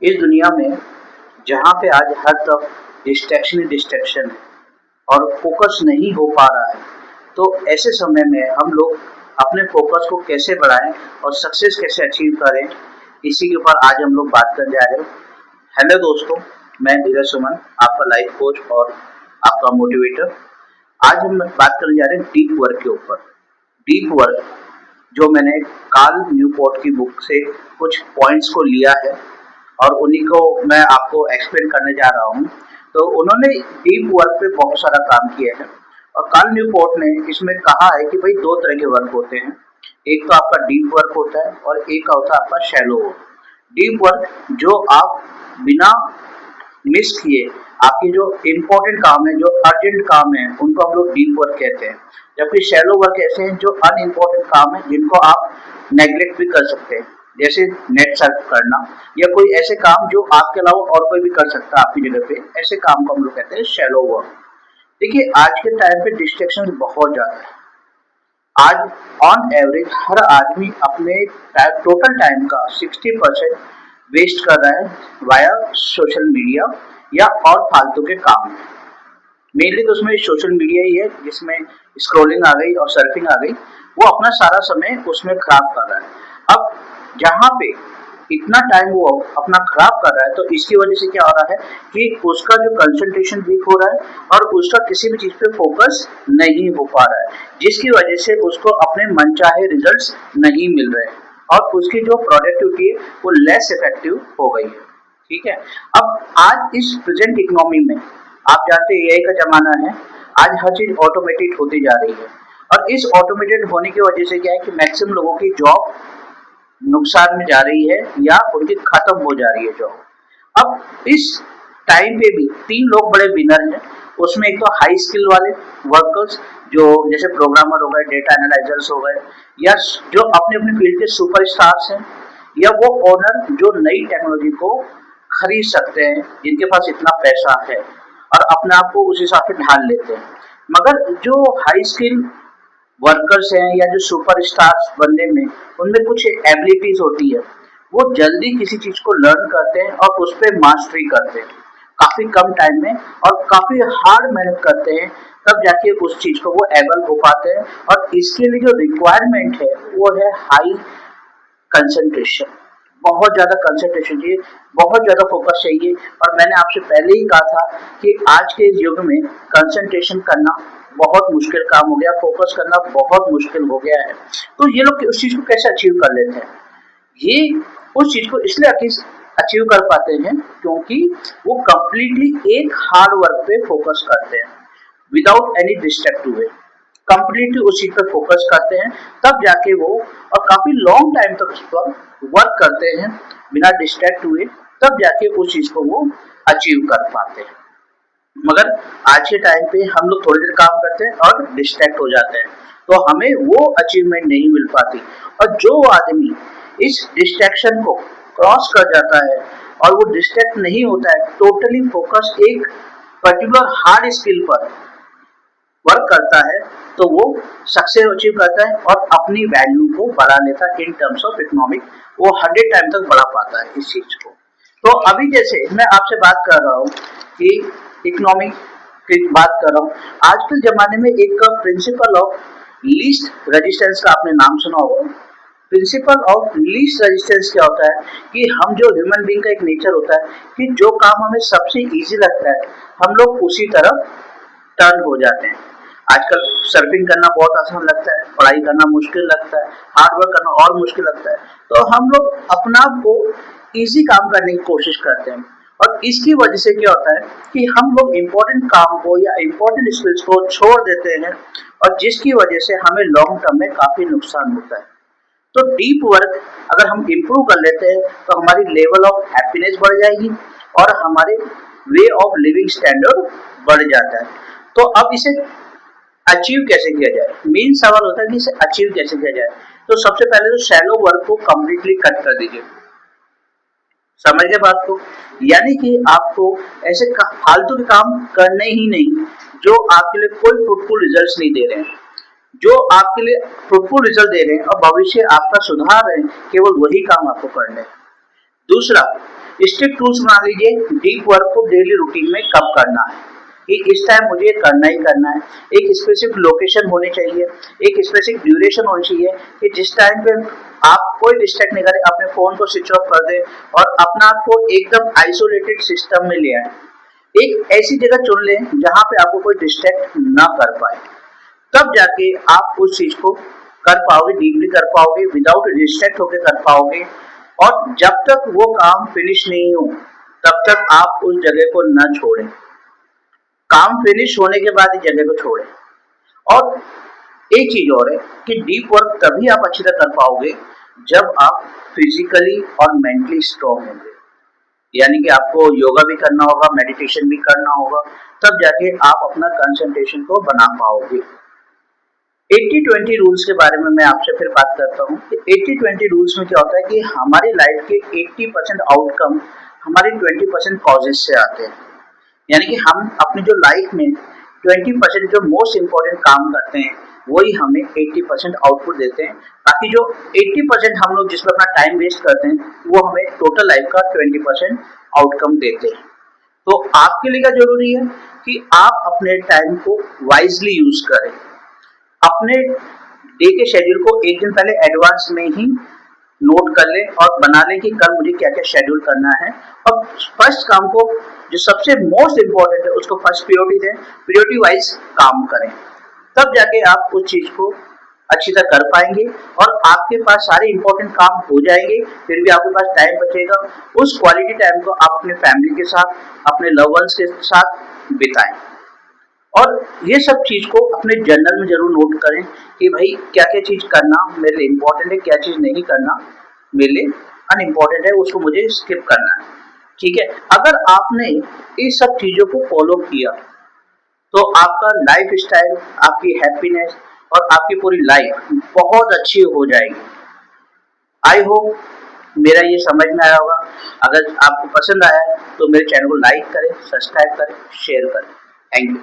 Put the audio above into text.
इस दुनिया में जहाँ पे आज हर तरफ डिस्ट्रैक्शन ही डिस्ट्रैक्शन है और फोकस नहीं हो पा रहा है, तो ऐसे समय में हम लोग अपने फोकस को कैसे बढ़ाएं और सक्सेस कैसे अचीव करें, इसी के ऊपर आज हम लोग बात करने जा रहे हैं। हेलो दोस्तों, मैं धीरज सुमन, आपका लाइफ कोच और आपका मोटिवेटर। आज हम बात करने जा रहे हैं डीप वर्क के ऊपर। डीप वर्क जो मैंने कार्ल न्यूपोर्ट की बुक से कुछ पॉइंट्स को लिया है और उन्हीं को मैं आपको एक्सप्लेन करने जा रहा हूँ। तो उन्होंने डीप वर्क पे बहुत सारा काम किया है और कार्ल न्यूपोर्ट ने इसमें कहा है कि भाई दो तरह के वर्क होते हैं। एक तो आपका डीप वर्क होता है और एक का होता है आपका शैलो वर्क। डीप वर्क जो आप बिना मिस किए आपके जो इम्पोर्टेंट काम है, जो अर्जेंट काम है, उनको हम लोग डीप वर्क कहते हैं। जबकि शैलो वर्क ऐसे हैं जो अनइम्पोर्टेंट काम है जिनको आप नेग्लेक्ट भी कर सकते हैं, जैसे नेट सर्फ करना या कोई ऐसे काम जो आपके अलावा और कोई भी कर सकता है आपकी जगह पे, ऐसे काम को हम लोग कहते हैं शैलो वर्क। देखिए आज के टाइम पे डिस्ट्रैक्शन बहुत ज्यादा है। आज ऑन एवरेज हर आदमी अपने टोटल टाइम का 60% वेस्ट कर रहा है वाया सोशल मीडिया या और फालतू के काम में। मेनली तो उसमें सोशल मीडिया ही है जिसमें स्क्रॉलिंग आ गई और सर्फिंग आ गई, वो अपना सारा समय उसमें खराब कर रहा है। अब जहाँ पे इतना टाइम वो अपना खराब कर रहा है, तो इसकी वजह से क्या हो रहा है कि उसका जो कंसंट्रेशन वीक हो रहा है और उसका किसी भी चीज पे फोकस नहीं हो पा रहा है, जिसकी वजह से उसको अपने मनचाहे रिजल्ट्स नहीं मिल रहे हैं और उसकी जो प्रोडक्टिविटी है वो लेस इफेक्टिव हो गई है। ठीक है। अब आज इस प्रेजेंट इकोनॉमी में आप जानते हैं एआई का जमाना है। आज हर चीज ऑटोमेटेड होती जा रही है और इस ऑटोमेटेड होने की वजह से क्या है कि मैक्सिमम लोगों की जॉब नुकसान में जा रही है या उनकी खत्म हो जा रही है जॉब। अब इस टाइम पे भी तीन लोग बड़े विनर हैं। उसमें एक तो हाई स्किल वाले वर्कर्स जो जैसे प्रोग्रामर हो गए, डेटा एनालाइजर्स हो गए, या जो अपने अपने फील्ड के सुपर स्टार्स हैं, या वो ओनर जो नई टेक्नोलॉजी को खरीद सकते हैं, जिनके पास इतना पैसा है और अपने आप को उस हिसाब से ढाल लेते हैं। मगर जो हाई स्किल वर्कर्स हैं या जो सुपर स्टार्स बनने में उनमें कुछ एबिलिटीज होती है, वो जल्दी किसी चीज को लर्न करते हैं और उस पर मास्टरी करते हैं काफी कम टाइम में और काफी हार्ड मेहनत करते हैं, तब जाके उस चीज को वो एबल हो पाते हैं। और इसके लिए जो रिक्वायरमेंट है वो है हाई कंसंट्रेशन। बहुत ज्यादा कंसंट्रेशन चाहिए, बहुत ज्यादा फोकस चाहिए। और मैंने आपसे पहले ही कहा था कि आज के युग में कंसंट्रेशन करना बहुत मुश्किल काम हो गया, फोकस करना बहुत मुश्किल हो गया है। तो ये लोग उस चीज को कैसे अचीव कर लेते हैं? ये उस चीज को इसलिए अचीव कर पाते हैं क्योंकि वो कंप्लीटली एक हार्ड वर्क पे फोकस करते हैं विदाउट एनी डिस्ट्रैक्टिव वे। कंप्लीटली उस चीज पर फोकस करते हैं, तब जाके वो और काफी लॉन्ग टाइम तक उस पर वर्क करते हैं बिना डिस्ट्रैक्ट हुए, तब जाके उस चीज को वो अचीव कर पाते हैं। मगर आज के टाइम पे हम लोग थोड़ी देर काम करते हैं और डिस्ट्रैक्ट हो जाते हैं, तो हमें वो अचीवमेंट नहीं मिल पाती। और जो आदमी इस डिस्ट्रैक्शन को क्रॉस कर जाता है और वो डिस्ट्रैक्ट नहीं होता है, टोटली फोकस एक पर्टिकुलर हार्ड स्किल पर वर्क करता है, तो वो सक्सेस अचीव करता है और अपनी वैल्यू को बढ़ा लेता है। इन टर्म्स ऑफ इकोनॉमिक वो 100 टाइम तक बढ़ा पाता है इस चीज को। तो अभी जैसे मैं आपसे बात कर रहा हूँ कि इकोनॉमिक की बात कर रहा हूँ, आजकल जमाने में एक प्रिंसिपल ऑफ लीस्ट रेजिस्टेंस का आपने नाम सुना होगा। प्रिंसिपल ऑफ लीस्ट रेजिस्टेंस क्या होता है कि हम जो ह्यूमन बीइंग का एक नेचर होता है कि जो काम हमें सबसे इजी लगता है हम लोग उसी तरफ टर्न हो जाते हैं। आजकल सर्फिंग करना बहुत आसान लगता है, पढ़ाई करना मुश्किल लगता है, हार्ड वर्क करना और मुश्किल लगता है, तो हम लोग अपना आप को इजी काम करने की कोशिश करते हैं। और इसकी वजह से क्या होता है कि हम लोग इम्पोर्टेंट काम को या इम्पोर्टेंट स्किल्स को छोड़ देते हैं और जिसकी वजह से हमें लॉन्ग टर्म में काफी नुकसान होता है। तो डीप वर्क अगर हम इम्प्रूव कर लेते हैं तो हमारी लेवल ऑफ हैप्पीनेस बढ़ जाएगी और हमारे वे ऑफ लिविंग स्टैंडर्ड बढ़ जाता है। तो अब इसे अचीव कैसे किया जाए? मेन सवाल होता है कि इसे अचीव कैसे किया जाए। तो सबसे पहले तो शैलो वर्क को कम्प्लीटली कट कर दीजिए। समझ गए बात को? यानी कि आपको ऐसे फालतू के काम करने ही नहीं जो आपके लिए कोई फ्रूटफुल रिजल्ट्स नहीं दे रहे हैं। जो आपके लिए फ्रूटफुल रिजल्ट दे रहे हैं और भविष्य आपका सुधार रहे हैं, केवल वही काम आपको करने हैं। दूसरा, स्ट्रिक्ट रूल्स बना लीजिए डीप वर्क को डेली रूटीन में कब करना है, कि इस टाइम मुझे करना ही करना है। एक स्पेसिफिक लोकेशन होनी चाहिए, एक स्पेसिफिक ड्यूरेशन होनी चाहिए कि जिस टाइम पे आप कोई डिस्ट्रैक्ट नहीं करें, अपने फोन को स्विच ऑफ कर दें और अपना आप को एकदम आइसोलेटेड सिस्टम में ले आए। एक ऐसी जगह चुन लें जहां पे आपको कोई डिस्ट्रैक्ट ना कर पाए, तब जाके आप उस चीज को कर पाओगे, डीपली कर पाओगे, विदाउट डिस्ट्रैक्ट होकर कर पाओगे। और जब तक वो काम फिनिश नहीं हो तब तक आप उस जगह को न छोड़ें, काम फिनिश होने के बाद ही जगह को छोड़ें। और एक चीज और है कि डीप वर्क तभी आप अच्छी तरह कर पाओगे जब आप फिजिकली और मेंटली स्ट्रांग होंगे, यानी कि आपको योगा भी करना होगा, मेडिटेशन भी करना होगा, तब जाके आप अपना कंसंट्रेशन को बना पाओगे। 80-20 रूल्स के बारे में मैं आपसे फिर बात करता हूँ कि 80-20 रूल्स में क्या होता है कि हमारी लाइफ के 80% आउटकम हमारे 20% कॉजेज से आते हैं, यानी कि हम अपनी जो लाइफ में 20% जो मोस्ट इम्पोर्टेंट काम करते हैं वही हमें 80% आउटपुट देते हैं, बाकी जो 80% हम लोग जिसमें अपना टाइम वेस्ट करते हैं वो हमें टोटल लाइफ का 20% आउटकम देते हैं। तो आपके लिए क्या जरूरी है कि आप अपने टाइम को वाइजली यूज करें, अपने डे के शेड्यूल को एक दिन पहले एडवांस में ही नोट कर लें और बना लें कि कल मुझे क्या क्या शेड्यूल करना है, और फर्स्ट काम को जो सबसे मोस्ट इम्पोर्टेंट है उसको फर्स्ट प्रायोरिटी दें, प्रायोरिटी वाइज काम करें, तब जाके आप उस चीज को अच्छी तरह कर पाएंगे और आपके पास सारे इंपॉर्टेंट काम हो जाएंगे, फिर भी आपके पास टाइम बचेगा। उस क्वालिटी टाइम को आप अपने फैमिली के साथ, अपने लव वंस के साथ बिताएं। और ये सब चीज को अपने जर्नल में जरूर नोट करें कि भाई क्या क्या चीज करना मेरे लिए इम्पोर्टेंट है, क्या चीज नहीं करना मेरे लिए अनइम्पोर्टेंट है, उसको मुझे स्किप करना है। ठीक है, अगर आपने इस सब चीजों को फॉलो किया तो आपका लाइफ स्टाइल, आपकी हैप्पीनेस और आपकी पूरी लाइफ बहुत अच्छी हो जाएगी। आई होप मेरा ये समझ में आया होगा। अगर आपको पसंद आया तो मेरे चैनल को लाइक करें, सब्सक्राइब करें, शेयर करें। Thank you.